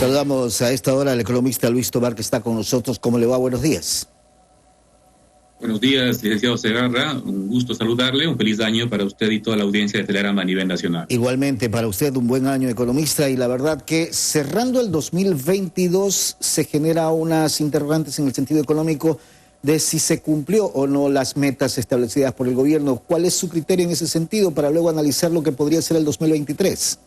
Saludamos a esta hora al economista Luis Tobar, que está con nosotros. ¿Cómo le va? Buenos días. Buenos días, licenciado Segarra. Un gusto saludarle. Un feliz año para usted y toda la audiencia de Telerama a nivel nacional. Igualmente para usted, un buen año, economista. Y la verdad que cerrando el 2022 se genera unas interrogantes en el sentido económico de si se cumplió o no las metas establecidas por el gobierno. ¿Cuál es su criterio en ese sentido para luego analizar lo que podría ser el 2023?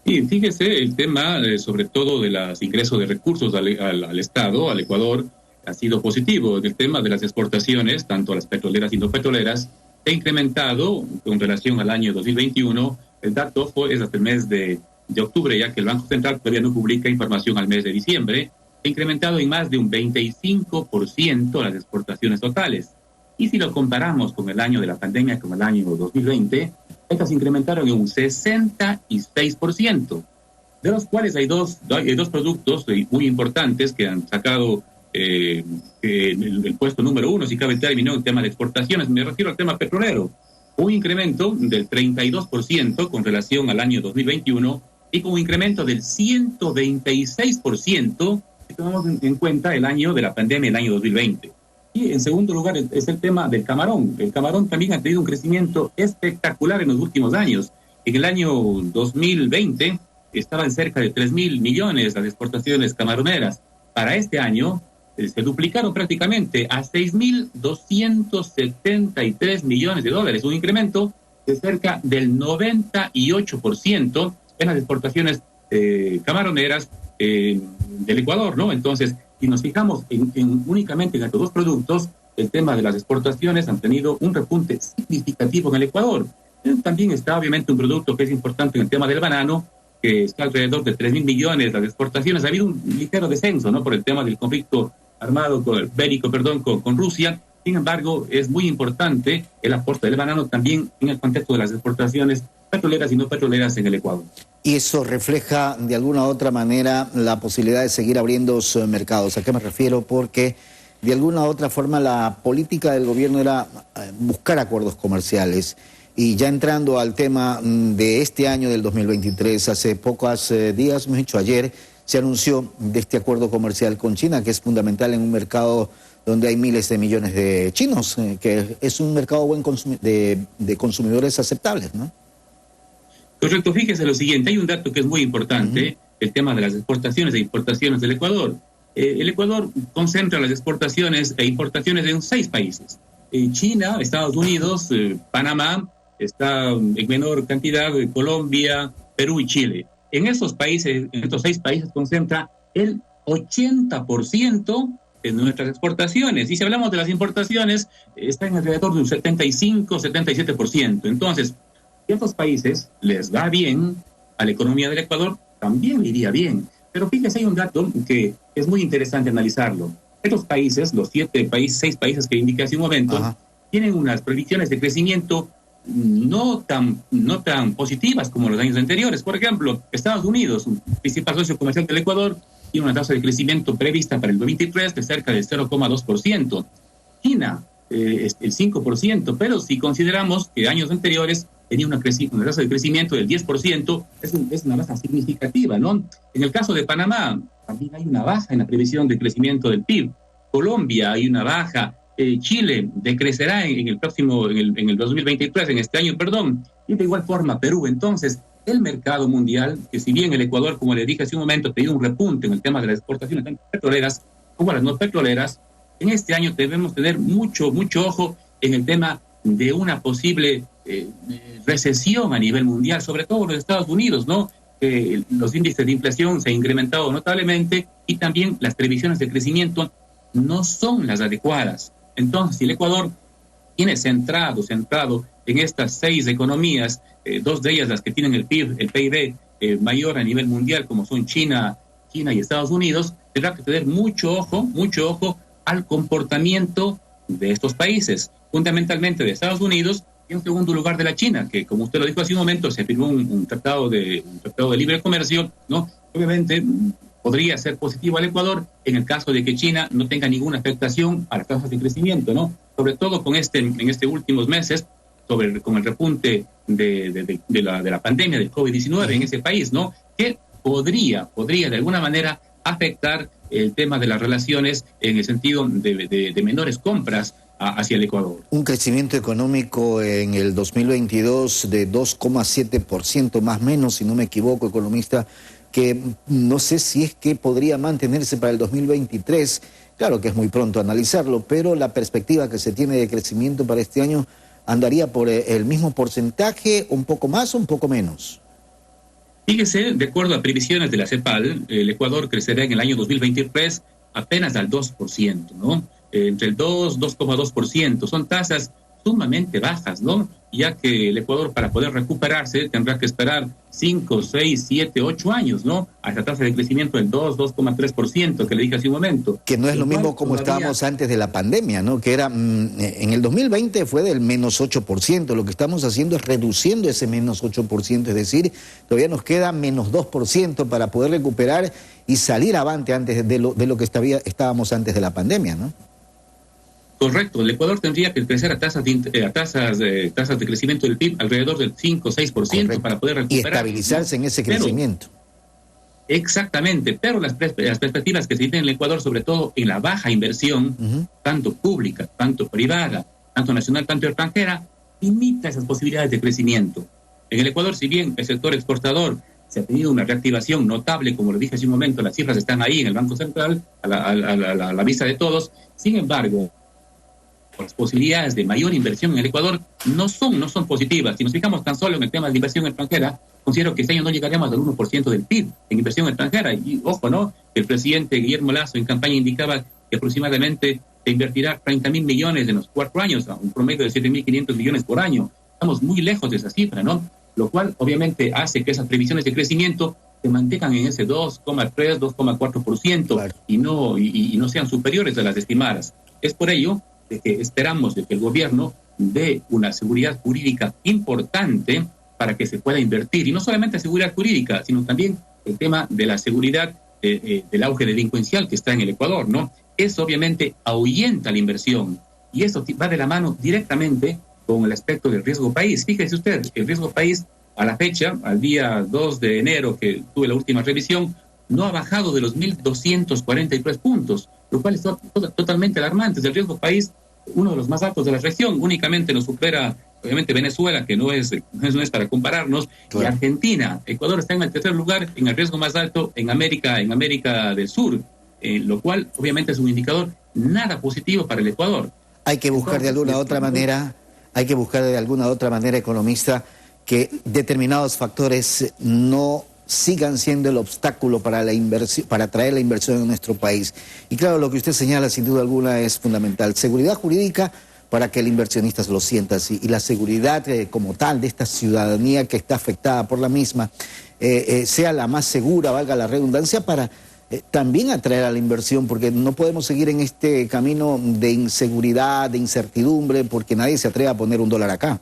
Y fíjese, el tema, sobre todo de los ingresos de recursos al Estado, al Ecuador, ha sido positivo. El tema de las exportaciones, tanto a las petroleras y no petroleras, se ha incrementado con relación al año 2021. El dato es hasta el mes de octubre, ya que el Banco Central todavía no publica información al mes de diciembre. Se ha incrementado en más de un 25% las exportaciones totales. Y si lo comparamos con el año de la pandemia, con el año 2020, estas se incrementaron en un 66%, de los cuales hay dos productos muy importantes que han sacado el puesto número uno, si cabe el término, en tema de exportaciones. Me refiero al tema petrolero. Un incremento del 32% con relación al año 2021 y con un incremento del 126% si tomamos en cuenta el año de la pandemia, el año 2020. Y en segundo lugar es el tema del camarón. El camarón también ha tenido un crecimiento espectacular en los últimos años. En el año 2020 estaban cerca de 3.000 millones las exportaciones camaroneras. Para este año se duplicaron prácticamente a 6.273 millones de dólares, un incremento de cerca del 98% en las exportaciones camaroneras del Ecuador, ¿no? Entonces, si nos fijamos únicamente en estos dos productos, el tema de las exportaciones han tenido un repunte significativo en el Ecuador. También está obviamente un producto que es importante en el tema del banano, que está alrededor de 3.000 millones las exportaciones. Ha habido un ligero descenso, ¿no?, por el tema del conflicto armado bélico con Rusia. Sin embargo, es muy importante el aporte del banano también en el contexto de las exportaciones petroleras y no petroleras en el Ecuador. Y eso refleja de alguna u otra manera la posibilidad de seguir abriendo mercados. ¿A qué me refiero? Porque de alguna u otra forma la política del gobierno era buscar acuerdos comerciales. Y ya entrando al tema de este año del 2023, hace pocos días, hemos dicho ayer, se anunció de este acuerdo comercial con China, que es fundamental en un mercado donde hay miles de millones de chinos, que es un mercado de consumidores aceptables, ¿no? Correcto, fíjese lo siguiente, hay un dato que es muy importante, el tema de las exportaciones e importaciones del Ecuador. El Ecuador concentra las exportaciones e importaciones en 6 países. China, Estados Unidos, Panamá, está en menor cantidad Colombia, Perú y Chile. En estos 6 países concentra el 80% de nuestras exportaciones. Y si hablamos de las importaciones, está en alrededor de un 75-77%. Entonces, si a estos países les va bien, a la economía del Ecuador también le iría bien. Pero fíjese, hay un dato que es muy interesante analizarlo. Estos países, los 6 países que indiqué hace un momento, tienen unas previsiones de crecimiento no tan positivas como los años anteriores. Por ejemplo, Estados Unidos, un principal socio comercial del Ecuador, tiene una tasa de crecimiento prevista para el 2023 de cerca del 0,2%. China, el 5%, pero si consideramos que años anteriores tenía una tasa de crecimiento del 10%, es una tasa significativa, ¿no? En el caso de Panamá, también hay una baja en la previsión de crecimiento del PIB. Colombia, hay una baja. Chile decrecerá en el 2023, en este año, perdón. Y de igual forma Perú. Entonces, el mercado mundial, que si bien el Ecuador, como le dije hace un momento, ha tenido un repunte en el tema de las exportaciones tanto petroleras como las no petroleras, en este año debemos tener mucho ojo en el tema de una posible recesión a nivel mundial, sobre todo en los Estados Unidos, ¿no? Los índices de inflación se han incrementado notablemente y también las previsiones de crecimiento no son las adecuadas. Entonces, si el Ecuador tiene centrado en estas 6 economías, 2 de ellas las que tienen el PIB mayor a nivel mundial, como son China y Estados Unidos, tendrá que tener mucho ojo al comportamiento de estos países, fundamentalmente de Estados Unidos, y en segundo lugar de la China, que como usted lo dijo hace un momento, se firmó un tratado de libre comercio, ¿no? Obviamente podría ser positivo al Ecuador en el caso de que China no tenga ninguna afectación a las tasas de crecimiento, ¿no? Sobre todo en estos últimos meses, con el repunte de la pandemia del COVID-19 en ese país, ¿no? Que podría de alguna manera afectar el tema de las relaciones en el sentido de menores compras hacia el Ecuador. Un crecimiento económico en el 2022 de 2,7% más o menos, si no me equivoco, economista, que no sé si es que podría mantenerse para el 2023. Claro que es muy pronto analizarlo, pero la perspectiva que se tiene de crecimiento para este año andaría por el mismo porcentaje, un poco más o un poco menos. Fíjese, de acuerdo a previsiones de la CEPAL, el Ecuador crecerá en el año 2023 apenas al 2%, ¿no? Entre el 2,2%. Son tasas sumamente bajas, ¿no? Ya que el Ecuador, para poder recuperarse, tendrá que esperar 5, 6, 7, 8 años, ¿no? A esa tasa de crecimiento del 2,3% que le dije hace un momento. Que no es lo mismo como estábamos antes de la pandemia, ¿no? Que era, en el 2020 fue del menos 8%. Lo que estamos haciendo es reduciendo ese menos 8%, es decir, todavía nos queda menos 2% para poder recuperar y salir avante antes de lo que estábamos antes de la pandemia, ¿no? Correcto, el Ecuador tendría que crecer a tasas de crecimiento del PIB alrededor del 5 o 6% para poder recuperar. Y estabilizarse en ese crecimiento. Exactamente, pero las perspectivas que se tienen en el Ecuador, sobre todo en la baja inversión, tanto pública, tanto privada, tanto nacional, tanto extranjera, limita esas posibilidades de crecimiento. En el Ecuador, si bien el sector exportador se ha tenido una reactivación notable, como lo dije hace un momento, las cifras están ahí en el Banco Central, a la vista de todos, sin embargo, las posibilidades de mayor inversión en el Ecuador no son positivas. Si nos fijamos tan solo en el tema de inversión extranjera, considero que este año no llegaremos al 1% del PIB en inversión extranjera. Y ojo, ¿no? El presidente Guillermo Lasso en campaña indicaba que aproximadamente se invertirá 30.000 millones en los 4 años, a un promedio de 7.500 millones por año. Estamos muy lejos de esa cifra, ¿no? Lo cual obviamente hace que esas previsiones de crecimiento se mantengan en ese 2,3, 2,4%, claro, y no sean superiores a las estimadas. Es por ello de que esperamos de que el gobierno dé una seguridad jurídica importante para que se pueda invertir. Y no solamente seguridad jurídica, sino también el tema de la seguridad del auge delincuencial que está en el Ecuador, ¿no? Eso obviamente ahuyenta la inversión. Y eso va de la mano directamente con el aspecto del riesgo país. Fíjese usted, el riesgo país a la fecha, al día 2 de enero que tuve la última revisión, no ha bajado de los 1.243 puntos, lo cual es totalmente alarmante. El riesgo país, uno de los más altos de la región, únicamente nos supera, obviamente, Venezuela, que no es para compararnos, claro, y Argentina. Ecuador está en el tercer lugar en el riesgo más alto en América del Sur, lo cual obviamente es un indicador nada positivo para el Ecuador. Hay que buscar de alguna otra manera, economista, que determinados factores no sigan siendo el obstáculo para la inversión, para atraer la inversión en nuestro país. Y claro, lo que usted señala sin duda alguna es fundamental. Seguridad jurídica para que el inversionista lo sienta así, y la seguridad como tal de esta ciudadanía que está afectada por la misma sea la más segura, valga la redundancia, para también atraer a la inversión, porque no podemos seguir en este camino de inseguridad, de incertidumbre, porque nadie se atreve a poner $1 acá.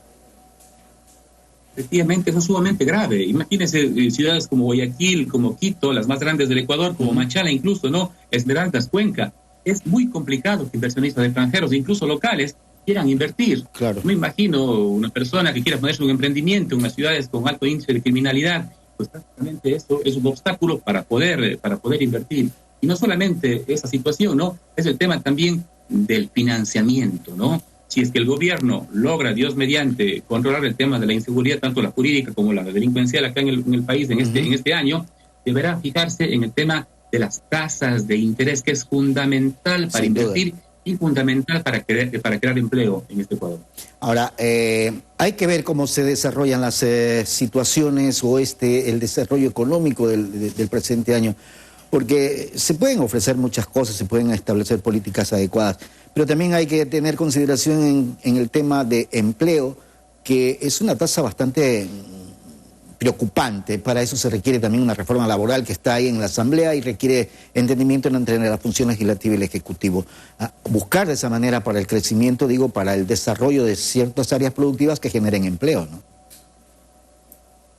Efectivamente, eso es sumamente grave. Imagínense ciudades como Guayaquil, como Quito, las más grandes del Ecuador, como Machala incluso, ¿no? Esmeraldas, Cuenca. Es muy complicado que inversionistas extranjeros, incluso locales, quieran invertir. Claro. Me imagino una persona que quiera ponerse un emprendimiento en unas ciudades con alto índice de criminalidad, pues prácticamente esto es un obstáculo para poder invertir. Y no solamente esa situación, ¿no? Es el tema también del financiamiento, ¿no? Si es que el gobierno logra, Dios mediante, controlar el tema de la inseguridad, tanto la jurídica como la delincuencial acá en el país en este año, deberá fijarse en el tema de las tasas de interés, que es fundamental para invertir y fundamental para crear empleo en este Ecuador. Ahora, hay que ver cómo se desarrollan las situaciones o el desarrollo económico del presente año, porque se pueden ofrecer muchas cosas, se pueden establecer políticas adecuadas, pero también hay que tener consideración en el tema de empleo, que es una tasa bastante preocupante. Para eso se requiere también una reforma laboral que está ahí en la Asamblea y requiere entendimiento entre la función legislativa y el Ejecutivo. Buscar de esa manera para el crecimiento, para el desarrollo de ciertas áreas productivas que generen empleo, ¿no?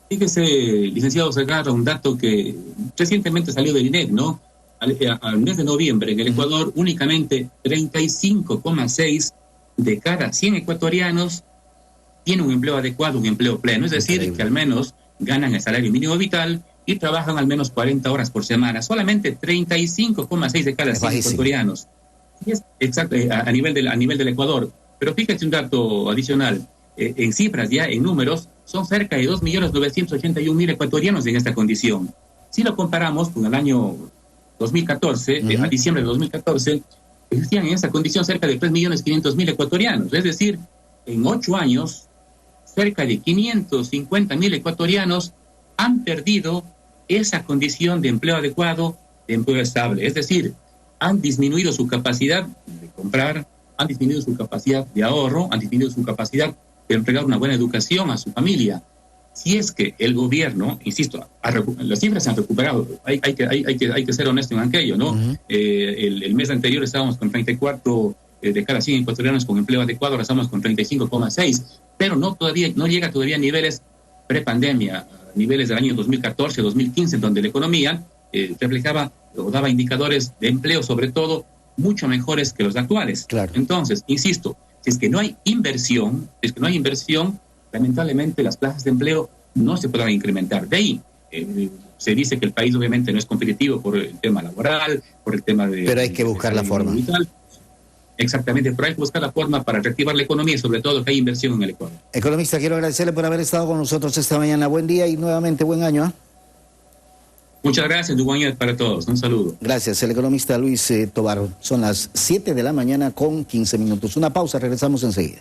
Fíjese, licenciado Segarra, un dato que recientemente salió del INEC, ¿no? Al mes de noviembre en el Ecuador, únicamente 35,6 de cada 100 ecuatorianos tienen un empleo adecuado, un empleo pleno, es decir, que al menos ganan el salario mínimo vital y trabajan al menos 40 horas por semana. Solamente 35,6 de cada 100 ecuatorianos. Es exacto, a nivel del Ecuador. Pero fíjate un dato adicional. En cifras, ya en números, son cerca de 2.981.000 ecuatorianos en esta condición. Si lo comparamos con el año 2014, a diciembre de 2014, existían en esa condición cerca de 3.500.000 ecuatorianos. Es decir, en 8 años, cerca de 550.000 ecuatorianos han perdido esa condición de empleo adecuado, de empleo estable. Es decir, han disminuido su capacidad de comprar, han disminuido su capacidad de ahorro, han disminuido su capacidad de entregar una buena educación a su familia. Si es que el gobierno, insisto, las cifras se han recuperado, hay que ser honesto en aquello, ¿no? El mes anterior estábamos con 34 de cada 100 ecuatorianos con empleo adecuado, ahora estamos con 35,6, pero no llega todavía a niveles prepandemia, a niveles del año 2014, 2015, donde la economía reflejaba o daba indicadores de empleo, sobre todo, mucho mejores que los actuales. Claro. Entonces, insisto, si es que no hay inversión, lamentablemente las plazas de empleo no se podrán incrementar. De ahí se dice que el país obviamente no es competitivo por el tema laboral, por el tema de... Pero hay que buscar la forma. Exactamente, pero hay que buscar la forma para reactivar la economía y sobre todo que haya inversión en el Ecuador. Economista, quiero agradecerle por haber estado con nosotros esta mañana. Buen día y nuevamente buen año, ¿eh? Muchas gracias, un buen año para todos. Un saludo. Gracias, el economista Luis Tovar. Son las 7 de la mañana con 15 minutos. Una pausa, regresamos enseguida.